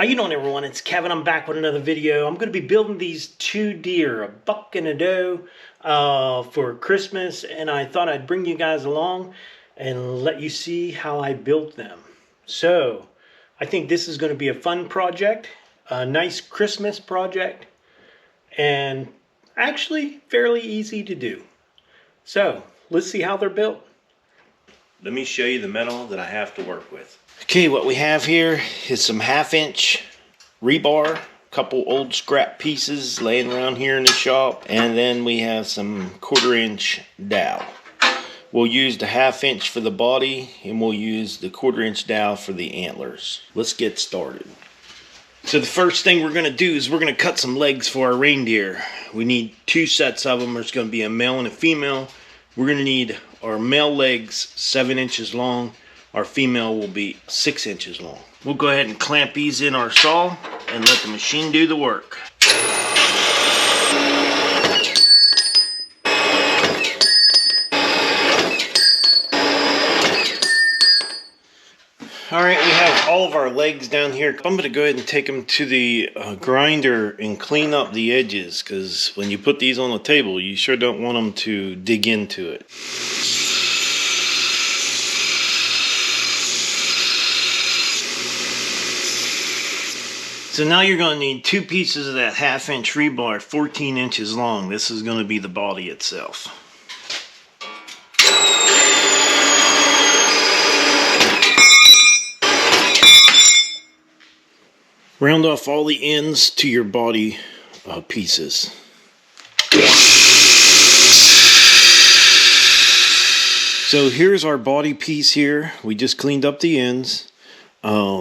How you doing, everyone? It's Kevin. I'm back with another video. I'm going to be building these two deer, a buck and a doe, for Christmas, and I thought I'd bring you guys along and let you see how I built them. So, I think this is going to be a fun project, a nice Christmas project, and actually fairly easy to do. So, let's see how they're built. Let me show you the metal that I have to work with. Okay, what we have here is some 1/2-inch rebar, a couple old scrap pieces laying around here in the shop, and then we have some 1/4-inch dowel. We'll use the 1/2-inch for the body, and we'll use the 1/4-inch dowel for the antlers. Let's get started. So the first thing we're going to do is we're going to cut some legs for our reindeer. We need 2 sets of them. There's going to be a male and a female. We're going to need our male legs 7 inches long. Our female will be 6 inches long. We'll go ahead and clamp these in our saw and let the machine do the work. Alright, we have all of our legs down here. I'm going to go ahead and take them to the grinder and clean up the edges, because when you put these on the table, you sure don't want them to dig into it. So now you're going to need 2 pieces of that 1/2-inch rebar, 14 inches long. This is going to be the body itself. Round off all the ends to your body pieces. So here's our body piece here. We just cleaned up the ends.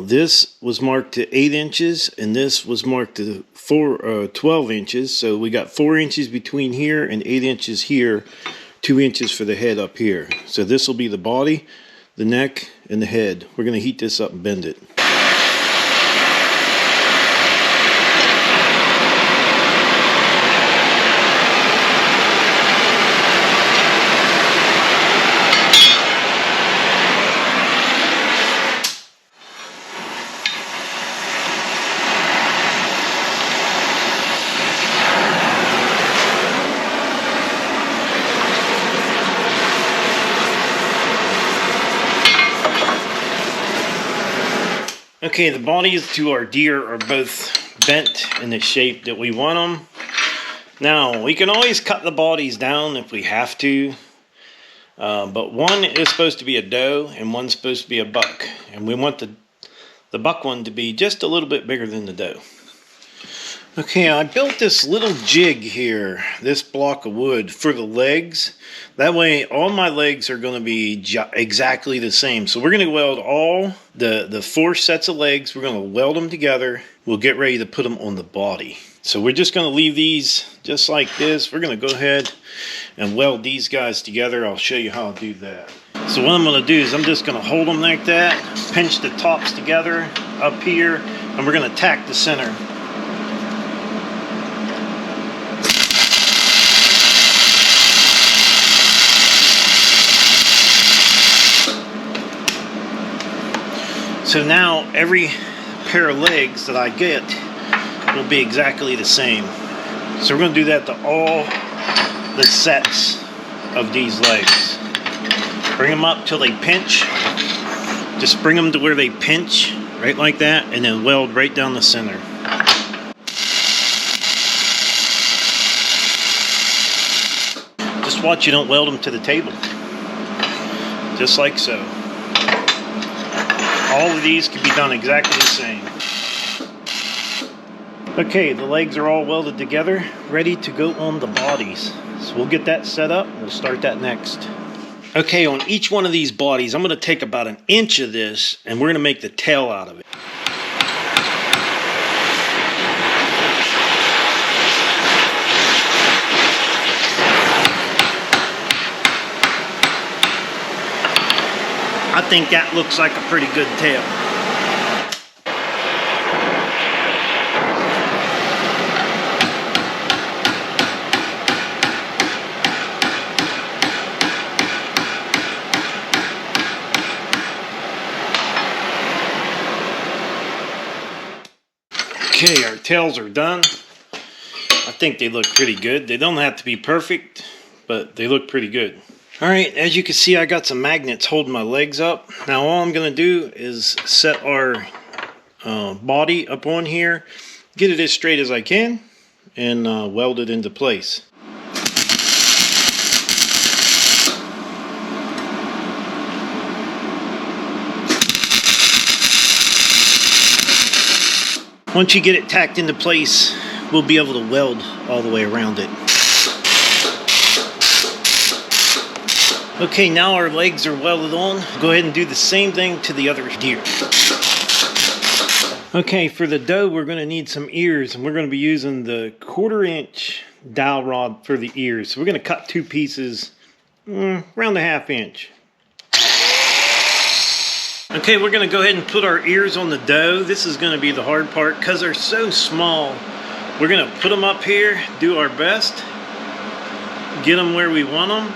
This was marked to 8 inches, and this was marked to 12 inches. So we got 4 inches between here and 8 inches here, 2 inches for the head up here. So this will be the body, the neck, and the head. We're going to heat this up and bend it. Okay, the bodies to our deer are both bent in the shape that we want them. Now, we can always cut the bodies down if we have to, but one is supposed to be a doe and one's supposed to be a buck, and we want the buck one to be just a little bit bigger than the doe. Okay, I built this little jig here, this block of wood, for the legs. That way, all my legs are going to be exactly the same. So we're going to weld all the 4 sets of legs. We're going to weld them together. We'll get ready to put them on the body. So we're just going to leave these just like this. We're going to go ahead and weld these guys together. I'll show you how to do that. So what I'm going to do is I'm just going to hold them like that, pinch the tops together up here, and we're going to tack the center. So now every pair of legs that I get will be exactly the same. So we're going to do that to all the sets of these legs. Bring them up till they pinch. Just bring them to where they pinch, right like that, and then weld right down the center. Just watch you don't weld them to the table. Just like so. All of these can be done exactly the same. Okay, the legs are all welded together, ready to go on the bodies. So we'll get that set up, we'll start that next. Okay, on each one of these bodies, I'm going to take about 1 inch of this, and we're going to make the tail out of it. I think that looks like a pretty good tail. Okay, our tails are done. I think they look pretty good. They don't have to be perfect, but they look pretty good. Alright, as you can see, I got some magnets holding my legs up. Now all I'm going to do is set our body up on here, get it as straight as I can, and weld it into place. Once you get it tacked into place, we'll be able to weld all the way around it. Okay, now our legs are welded on. Go ahead and do the same thing to the other deer. Okay, for the doe, we're going to need some ears, and we're going to be using the 1/4-inch dowel rod for the ears. So we're going to cut 2 pieces around 1/2 inch. Okay, we're going to go ahead and put our ears on the doe. This is going to be the hard part because they're so small. We're going to put them up here, do our best, get them where we want them,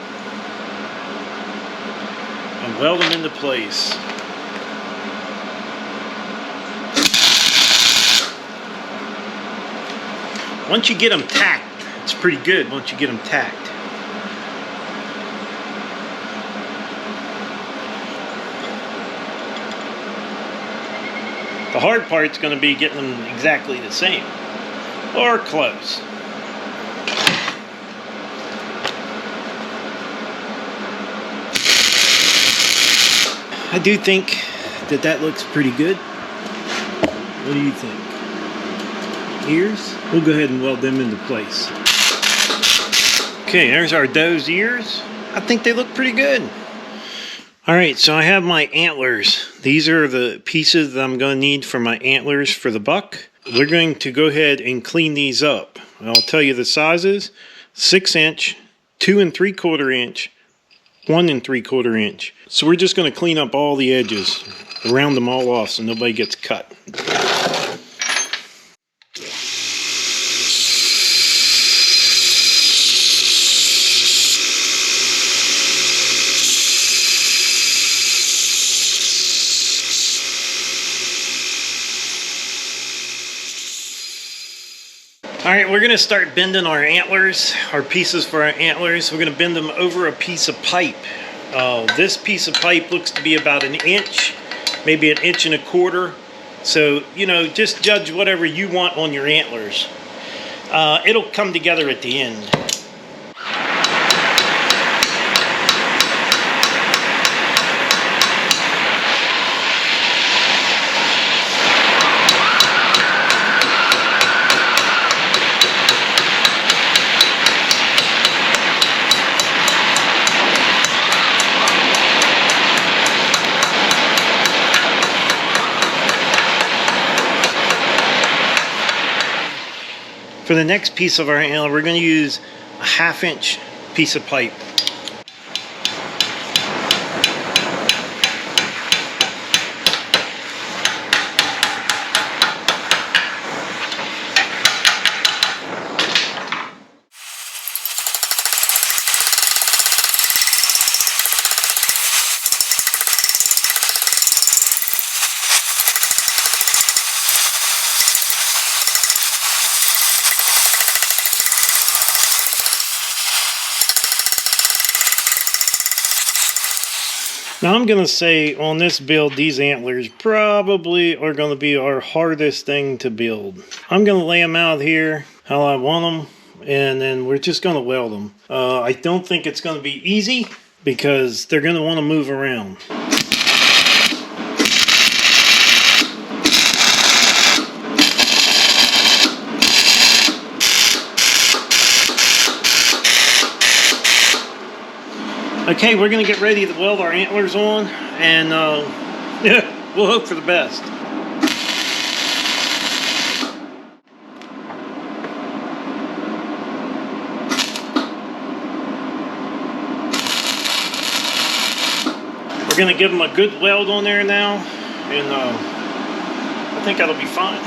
and weld them into place. Once you get them tacked, it's pretty good once you get them tacked. The hard part's going to be getting them exactly the same, or close. I do think that looks pretty good. What do you think? Ears? We'll go ahead and weld them into place. Okay, there's our doe's ears. I think they look pretty good. Alright, so I have my antlers. These are the pieces that I'm going to need for my antlers for the buck. We're going to go ahead and clean these up. I'll tell you the sizes: 6-inch, 2 3/4 inch, 1 3/4 inch. So we're just going to clean up all the edges, round them all off so nobody gets cut. Alright, we're going to start bending our antlers, our pieces for our antlers. We're going to bend them over a piece of pipe. This piece of pipe looks to be about 1 inch, maybe 1 1/4 inches. So, you know, just judge whatever you want on your antlers. It'll come together at the end. For the next piece of our antler, we're going to use a 1/2 inch piece of pipe. Now I'm going to say on this build, these antlers probably are going to be our hardest thing to build. I'm going to lay them out here how I want them, and then we're just going to weld them. I don't think it's going to be easy because they're going to want to move around. Okay, we're going to get ready to weld our antlers on, and yeah, we'll hope for the best. We're going to give them a good weld on there now, and I think that'll be fine.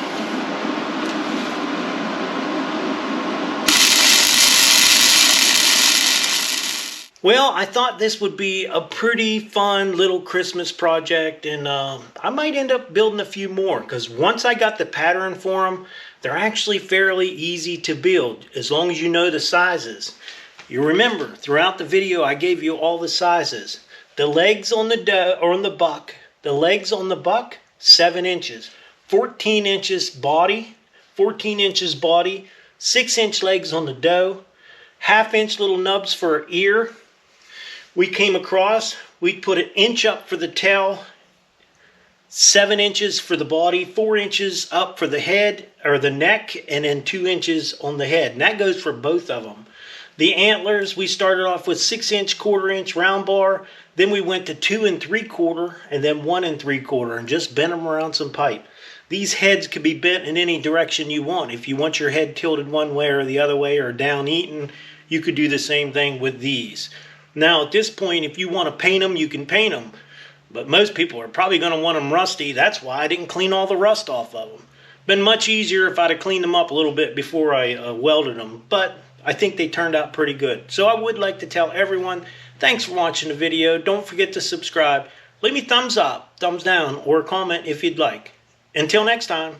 Well, I thought this would be a pretty fun little Christmas project, and I might end up building a few more, because once I got the pattern for them, they're actually fairly easy to build, as long as you know the sizes. You remember, throughout the video, I gave you all the sizes. The legs on the doe, or on the buck, the legs on the buck, 7 inches. 14 inches body, 6-inch legs on the doe, 1/2 inch little nubs for her ear. We came across, we put 1 inch up for the tail, 7 inches for the body, 4 inches up for the head or the neck, and then 2 inches on the head. And that goes for both of them. The antlers, we started off with 6-inch, 1/4 inch round bar. Then we went to 2 3/4 and then 1 3/4 and just bent them around some pipe. These heads could be bent in any direction you want. If you want your head tilted one way or the other way or down eaten, you could do the same thing with these. Now at this point, if you want to paint them, you can paint them. But most people are probably going to want them rusty. That's why I didn't clean all the rust off of them. Been much easier if I'd have cleaned them up a little bit before I welded them. But I think they turned out pretty good. So I would like to tell everyone, thanks for watching the video. Don't forget to subscribe. Leave me thumbs up, thumbs down, or a comment if you'd like. Until next time.